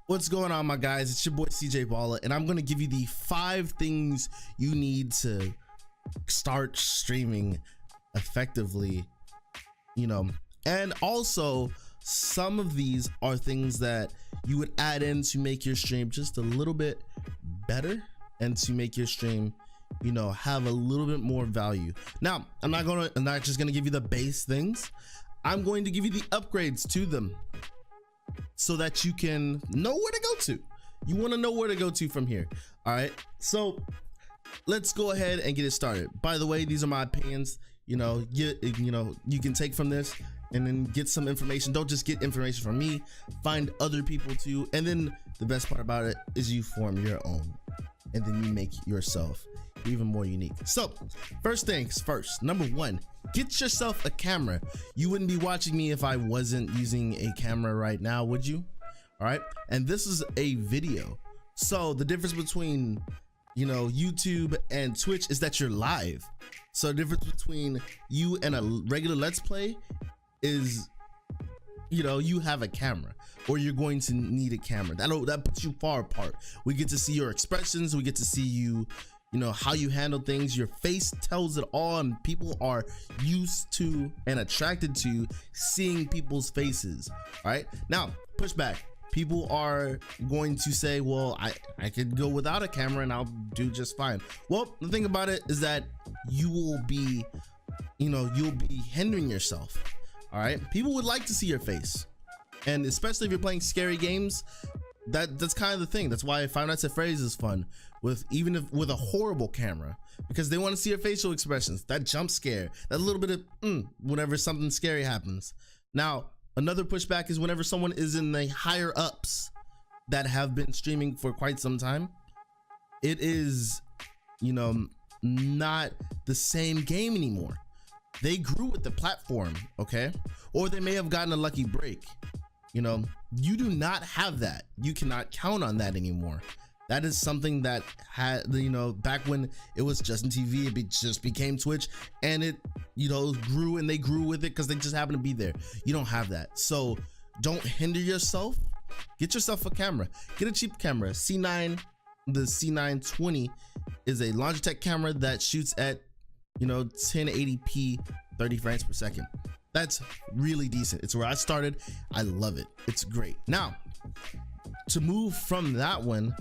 What's going on, my guys? It's your boy CJ Balla, and I'm gonna give you the 5 things you need to start streaming effectively, and also some of these are things that you would add in to make your stream just a little bit better and to make your stream have a little bit more value. Now, I'm not just gonna give you the base things. I'm going to give you the upgrades to them so that you can know where to go to. You want to know where to go to from here. All right, so let's go ahead and get it started. By the way, these are my opinions. You can take from this and then get some information. Don't just get information from me, find other people too. And then the best part about it is you form your own, and then you make yourself even more unique. So first things first, number 1, get yourself a camera. You wouldn't be watching me if I wasn't using a camera right now, would you? All right, and this is a video. So the difference between YouTube and Twitch is that you're live. So the difference between you and a regular Let's Play is you have a camera, or you're going to need a camera. That puts you far apart. We get to see your expressions, we get to see you how you handle things. Your face tells it all, and people are used to and attracted to seeing people's faces. All right, now pushback. People are going to say, well, I could go without a camera and I'll do just fine. Well, the thing about it is that you will be you'll be hindering yourself. All right, people would like to see your face, and especially if you're playing scary games. That's kind of the thing. That's why Five Nights at Freddy's is fun with a horrible camera, because they want to see your facial expressions, that jump scare, that little bit of whenever something scary happens. Now, another pushback is whenever someone is in the higher ups that have been streaming for quite some time, it is not the same game anymore. They grew with the platform, okay? Or they may have gotten a lucky break. You do not have that. You cannot count on that anymore. That is something that had, back when it was Justin TV, it just became Twitch, and it, grew, and they grew with it because they just happened to be there. You don't have that. So don't hinder yourself. Get yourself a camera. Get a cheap camera. C9, the C920 is a Logitech camera that shoots at 1080p 30 frames per second. That's really decent. It's where I started. I love it. It's great. Now, to move from that one,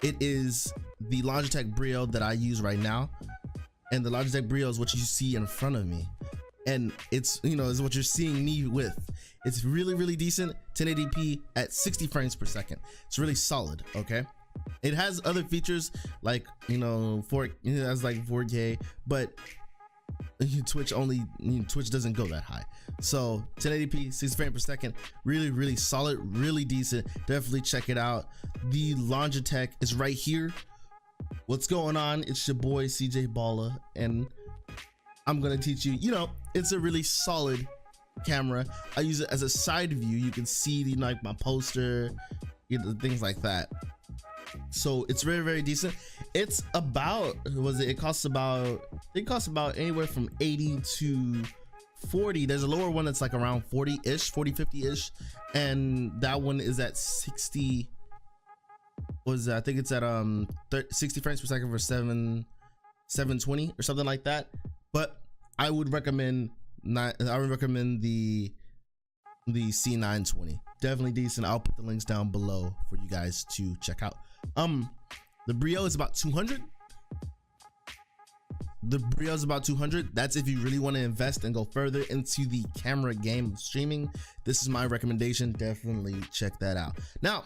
it is the Logitech Brio that I use right now. And the Logitech Brio is what you see in front of me. And it's, is what you're seeing me with. It's really, really decent. 1080p at 60 frames per second. It's really solid, okay? It has other features like, it has like 4K, but Twitch doesn't go that high. So 1080p 60 frames per second, really, really solid, really decent. Definitely check it out. The Logitech is right here. What's going on? It's your boy CJ Balla, and I'm gonna teach you. It's a really solid camera. I use it as a side view. You can see my poster, things like that. So it's very, very decent. It's about, it costs about anywhere from 80 to 40. There's a lower one that's like around 40-ish, 50-ish, and that one is at 60. I think it's at 60 frames per second for 720 or something like that. But I would recommend the C920. Definitely decent. I'll put the links down below for you guys to check out. The Brio is about 200. The Brio is about 200. That's if you really want to invest and go further into the camera game of streaming. This is my recommendation. Definitely check that out. Now,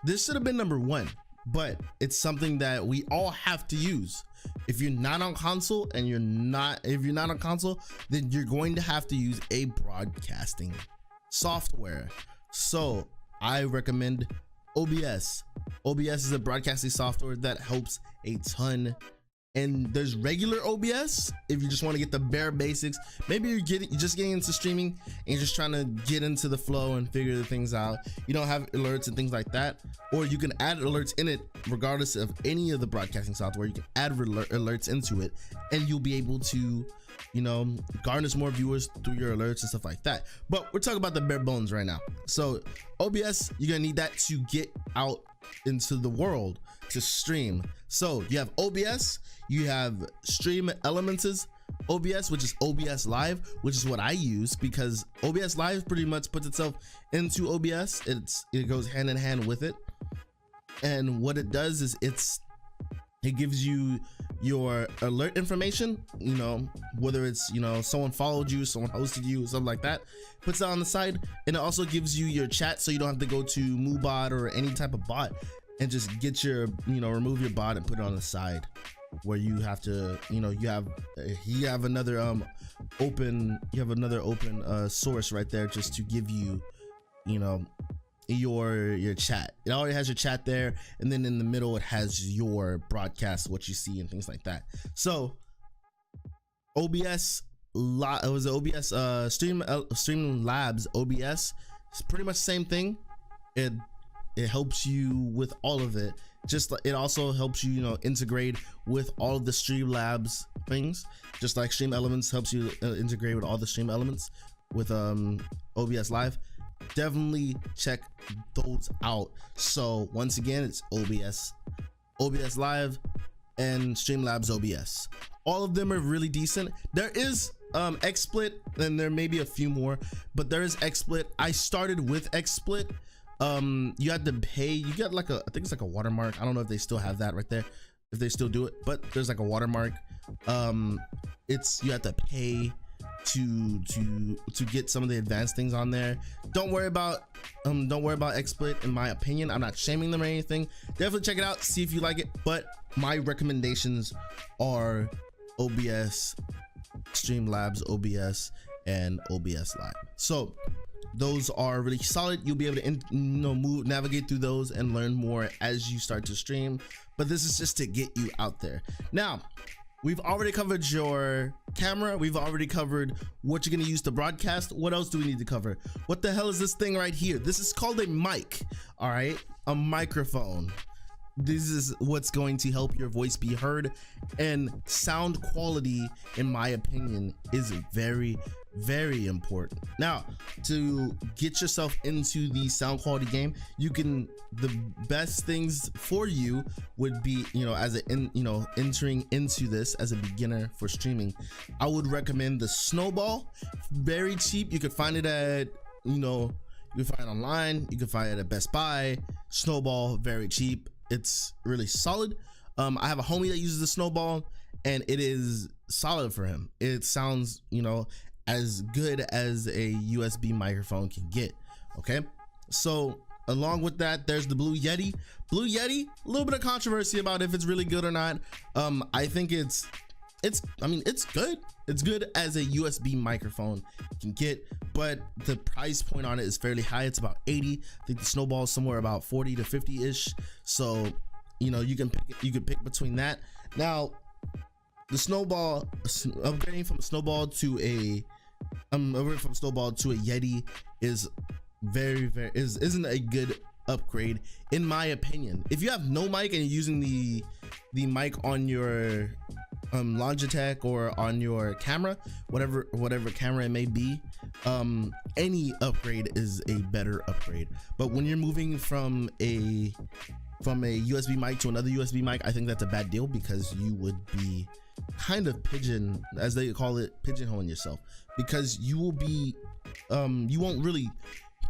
this should have been number 1, but it's something that we all have to use. If you're not on console, and if you're not on console, then you're going to have to use a broadcasting software. So I recommend OBS. OBS is a broadcasting software that helps a ton. And there's regular OBS if you just want to get the bare basics. Maybe you're just getting into streaming and you're just trying to get into the flow and figure the things out. You don't have alerts and things like that, or you can add alerts in it regardless of any of the broadcasting software. You can add alerts into it, and you'll be able to garners more viewers through your alerts and stuff like that. But we're talking about the bare bones right now. So OBS, you're gonna need that to get out into the world to stream. So you have OBS, you have Stream Elements OBS, which is OBS Live, which is what I use because OBS Live pretty much puts itself into OBS. It goes hand in hand with it, and what it does is it gives you your alert information, you know, whether it's, you know, someone followed you, someone hosted you, something like that, puts it on the side. And it also gives you your chat, so you don't have to go to MooBot or any type of bot and just get your, you know, remove your bot and put it on the side where you have to, you know, you have another open source right there just to give you, you know, your chat. It already has your chat there, and then in the middle it has your broadcast, what you see and things like that. So OBS, it was OBS Stream Labs OBS. It's pretty much the same thing. It helps you with all of it. Just like it also helps you, you know, integrate with all of the Streamlabs things, just like Stream Elements helps you integrate with all the Stream Elements with OBS Live. Definitely check those out. So once again, it's OBS Live and Streamlabs OBS. All of them are really decent. There is XSplit, and there may be a few more, but there is XSplit. I started with XSplit. You had to pay, you get like I think it's like a watermark. I don't know if they still have that right there, if they still do it, but there's like a watermark. You have to pay to get some of the advanced things on there. Don't worry about XSplit, in my opinion. I'm not shaming them or anything. Definitely check it out, see if you like it, but my recommendations are OBS, Streamlabs OBS, and OBS Live. So those are really solid. You'll be able to navigate through those and learn more as you start to stream, but this is just to get you out there. Now, we've already covered your camera. We've already covered what you're going to use to broadcast. What else do we need to cover? What the hell is this thing right here? This is called a mic. All right, a microphone. This is what's going to help your voice be heard, and sound quality, in my opinion, is very, very important. Now, to get yourself into the sound quality game, the best things for you would be, you know, entering into this as a beginner for streaming, I would recommend the Snowball. Very cheap. You could find it at, you can find it online, you can find it at Best Buy. Snowball, very cheap. It's really solid. I have a homie that uses the Snowball, and it is solid for him. It sounds, you know, as good as a USB microphone can get. Okay, so along with that, there's the Blue Yeti. Blue Yeti, a little bit of controversy about if it's really good or not. I think it's good. It's good as a USB microphone can get, but the price point on it is fairly high. It's about 80. I think the Snowball is somewhere about 40 to 50 ish. So, you know, you can pick between that. Now, the Snowball, upgrading from a Snowball to a Yeti is isn't a good upgrade, in my opinion. If you have no mic and you're using the mic on your Logitech or on your camera, whatever camera it may be, any upgrade is a better upgrade. But when you're moving from a USB mic to another USB mic, I think that's a bad deal, because you would be kind of as they call it, pigeonholing yourself, because you will be you won't really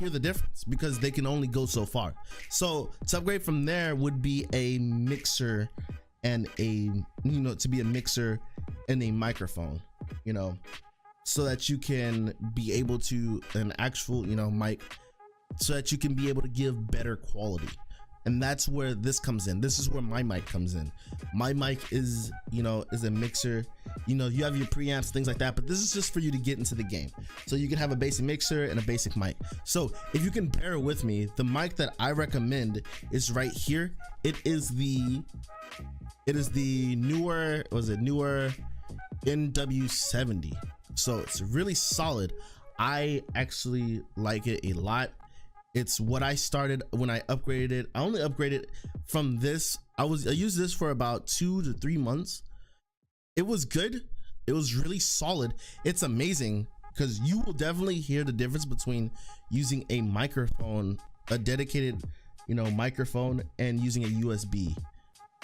hear the difference because they can only go so far. So to upgrade from there would be a mixer and to be a mixer and a microphone, so that you can be able to an actual mic, so that you can be able to give better quality. And that's where this comes in. This is where my mic comes in. My mic is a mixer. You have your preamps, things like that, but this is just for you to get into the game, so you can have a basic mixer and a basic mic. So if you can bear with me, the mic that I recommend is right here. It is the newer NW70. So it's really solid. I actually like it a lot. It's what I started when I upgraded it. I only upgraded from this. I used this for about 2 to 3 months. It was good. It was really solid. It's amazing, because you will definitely hear the difference between using a microphone, a dedicated microphone and using a USB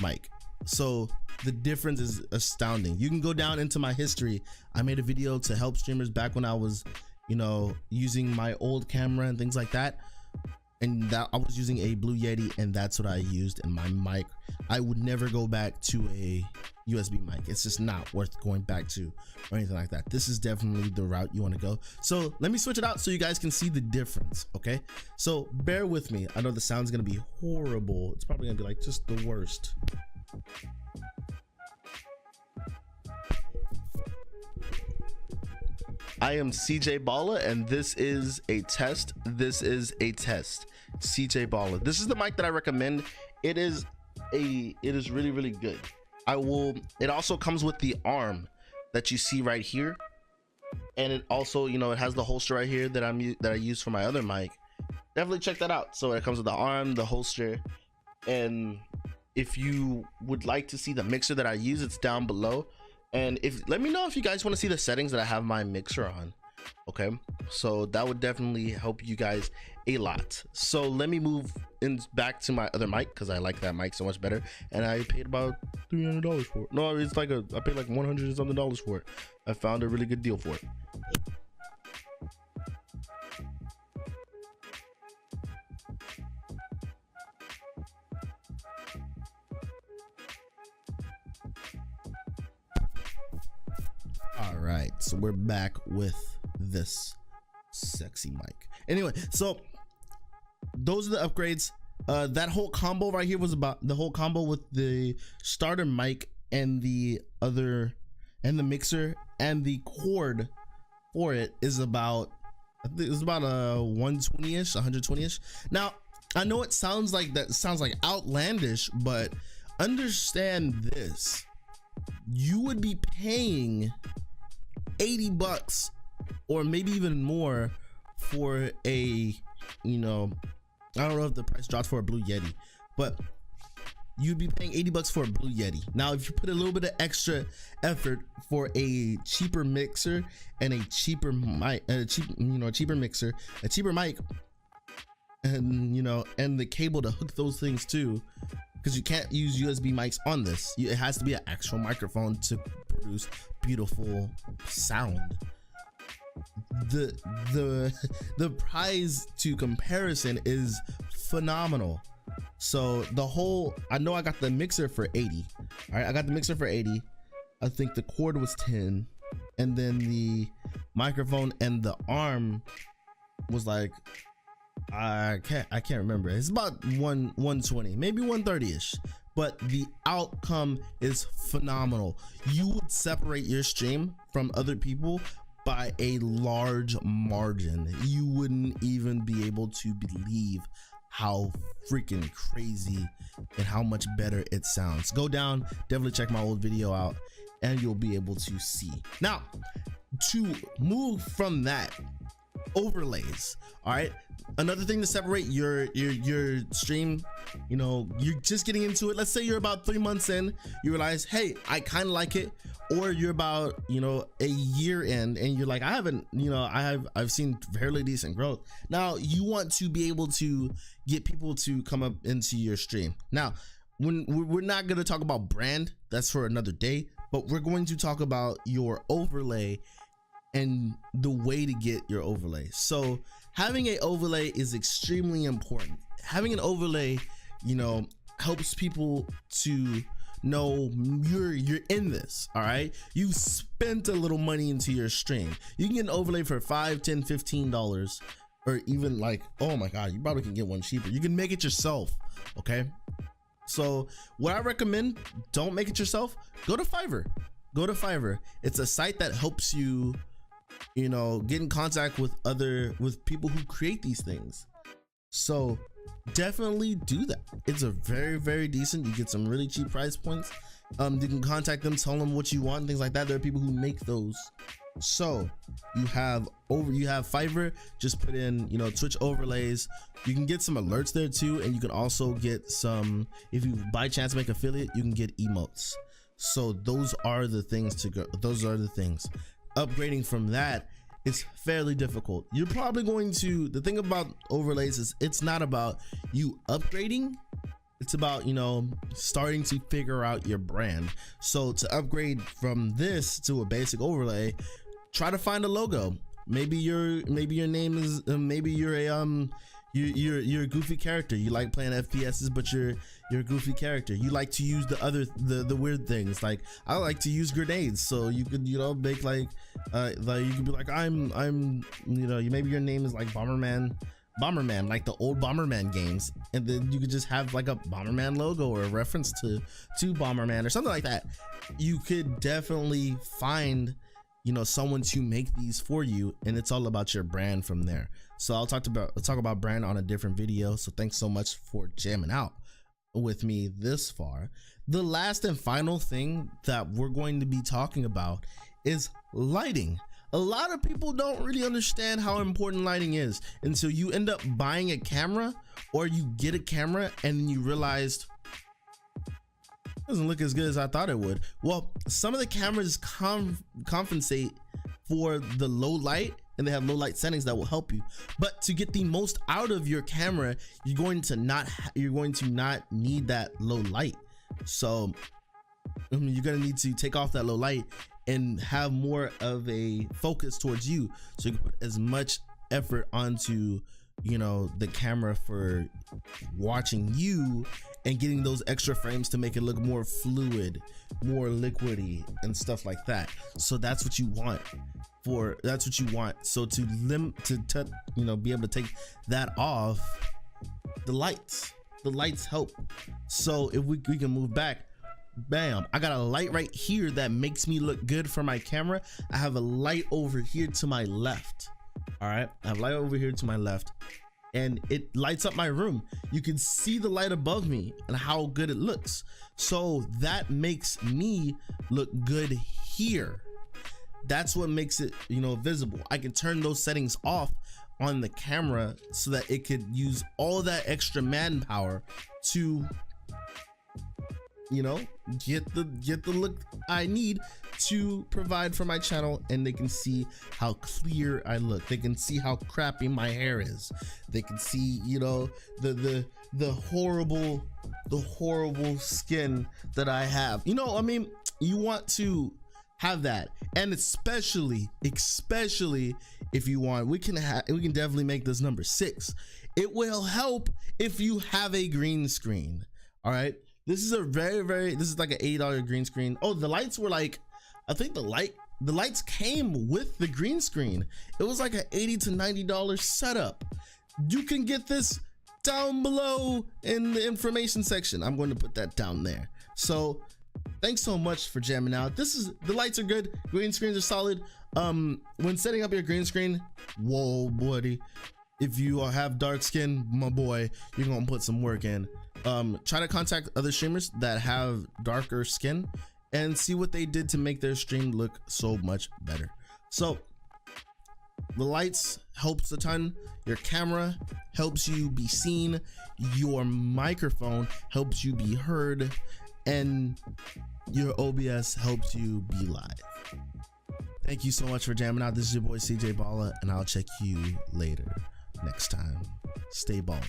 mic. So the difference is astounding. You can go down into my history. I made a video to help streamers back when I was using my old camera and things like that, and that I was using a Blue Yeti, and that's what I used in my mic. I would never go back to a USB mic. It's just not worth going back to or anything like that. This is definitely the route you want to go. So let me switch it out so you guys can see the difference. Okay, so bear with me. I know the sound's gonna be horrible. It's probably gonna be like just the worst. I am CJ Balla, and this is a test. This is a test. CJ Balla. This is the mic that I recommend. It is really, really good. It also comes with the arm that you see right here, and it also, it has the holster right here that I use for my other mic. Definitely check that out. So it comes with the arm, the holster, and if you would like to see the mixer that I use, it's down below. And let me know if you guys want to see the settings that I have my mixer on. Okay, so that would definitely help you guys a lot. So let me move back to my other mic, because I like that mic so much better, and I paid about $300 for it. No, it's like I paid like $100 and something for it. I found a really good deal for it. All right, so we're back with this sexy mic. Anyway, so those are the upgrades. That whole combo right here was about the whole combo with the starter mic and the mixer and the cord for it is about, I think it's about a 120-ish, 120-ish. Now, I know it sounds like outlandish, but understand this. You would be paying $80 or maybe even more for a, I don't know if the price drops for a Blue Yeti, but you'd be paying $80 for a Blue Yeti. Now, if you put a little bit of extra effort for a cheaper mixer and a cheaper mic, a cheaper mixer, a cheaper mic, and and the cable to hook those things to, because you can't use USB mics on this. It has to be an actual microphone to produce beautiful sound. The price to comparison is phenomenal. So I know I got the mixer for 80. All right, I got the mixer for 80. I think the cord was 10, and then the microphone and the arm was like, I can't remember. It's about 120, maybe 130-ish. But the outcome is phenomenal. You would separate your stream from other people by a large margin. You wouldn't even be able to believe how freaking crazy and how much better it sounds. Go down, definitely check my old video out, and you'll be able to see. Now, to move from that, overlays. All right, another thing to separate your stream, you're just getting into it. Let's say you're about 3 months in, you realize, hey, I kind of like it. Or you're about a year in and you're like, I've seen fairly decent growth. Now you want to be able to get people to come up into your stream. Now, when we're not going to talk about brand, that's for another day, but we're going to talk about your overlay and the way to get your overlay. So having an overlay is extremely important. Having an overlay, helps people to know you're in this. All right, you spent a little money into your stream. You can get an overlay for $5, $10, $15, or even like, oh my god, you probably can get one cheaper. You can make it yourself. Okay, so what I recommend, don't make it yourself. Go to Fiverr. It's a site that helps you get in contact with people who create these things. So definitely do that. It's a very, very decent. You get some really cheap price points. You can contact them, tell them what you want and things like that. There are people who make those. So you have Fiverr. Just put in Twitch overlays. You can get some alerts there too, and you can also get some, if you by chance make affiliate, you can get emotes. So those are the things to go. Those are the things. Upgrading from that it's fairly difficult. You're probably going to, the thing about overlays is it's not about you upgrading, it's about, you know, starting to figure out your brand. So to upgrade from this to a basic overlay, try to find a logo. Maybe your name is maybe you're a you're a goofy character. You like playing FPSs, but you're a goofy character. You like to use the weird things. Like I like to use grenades, so you could, you know, make like you could be like I'm you know, maybe your name is like Bomberman, like the old Bomberman games, and then you could just have like a Bomberman logo or a reference to Bomberman or something like that. You could definitely find, you know, someone to make these for you, and it's all about your brand from there. So I'll talk about brand on a different video. So thanks so much for jamming out with me this far. The last and final thing that we're going to be talking about is lighting. A lot of people don't really understand how important lighting is until you end up buying a camera, or you get a camera and then you realized it doesn't look as good as I thought it would. Well, some of the cameras compensate for the low light, and they have low light settings that will help you. But to get the most out of your camera, you're going to not need that low light. So you're gonna need to take off that low light and have more of a focus towards you, so you can put as much effort onto, you know, the camera for watching you and getting those extra frames to make it look more fluid, more liquidy and stuff like that. So that's what you want. So to you know, be able to take that off, the lights help. So if we can move back, bam, I got a light right here that makes me look good for my camera. I have a light over here to my left. All right, I have light over here to my left, and it lights up my room. You can see the light above me and how good it looks. So that makes me look good here. That's what makes it, you know, visible. I can turn those settings off on the camera so that it could use all that extra manpower to, you know, get the look I need to provide for my channel, and they can see how clear I look. They can see how crappy my hair is. They can see, you know, the horrible skin that I have. You know, I mean, you want to have that, and especially if you want, we can definitely make this number 6. It will help if you have a green screen. All right, this is this is like an $80 green screen. Oh, the lights were like, I think the lights came with the green screen. It was like an $80 to $90 setup. You can get this down below in the information section. I'm going to put that down there. So thanks so much for jamming out. The lights are good, green screens are solid. When setting up your green screen, whoa buddy, if you have dark skin, my boy, you're gonna put some work in. Try to contact other streamers that have darker skin and see what they did to make their stream look so much better. So the lights helps a ton. Your camera helps you be seen. Your microphone helps you be heard, and your OBS helps you be live. Thank you so much for jamming out. This is your boy CJ Balla, and I'll check you later next time. Stay balling.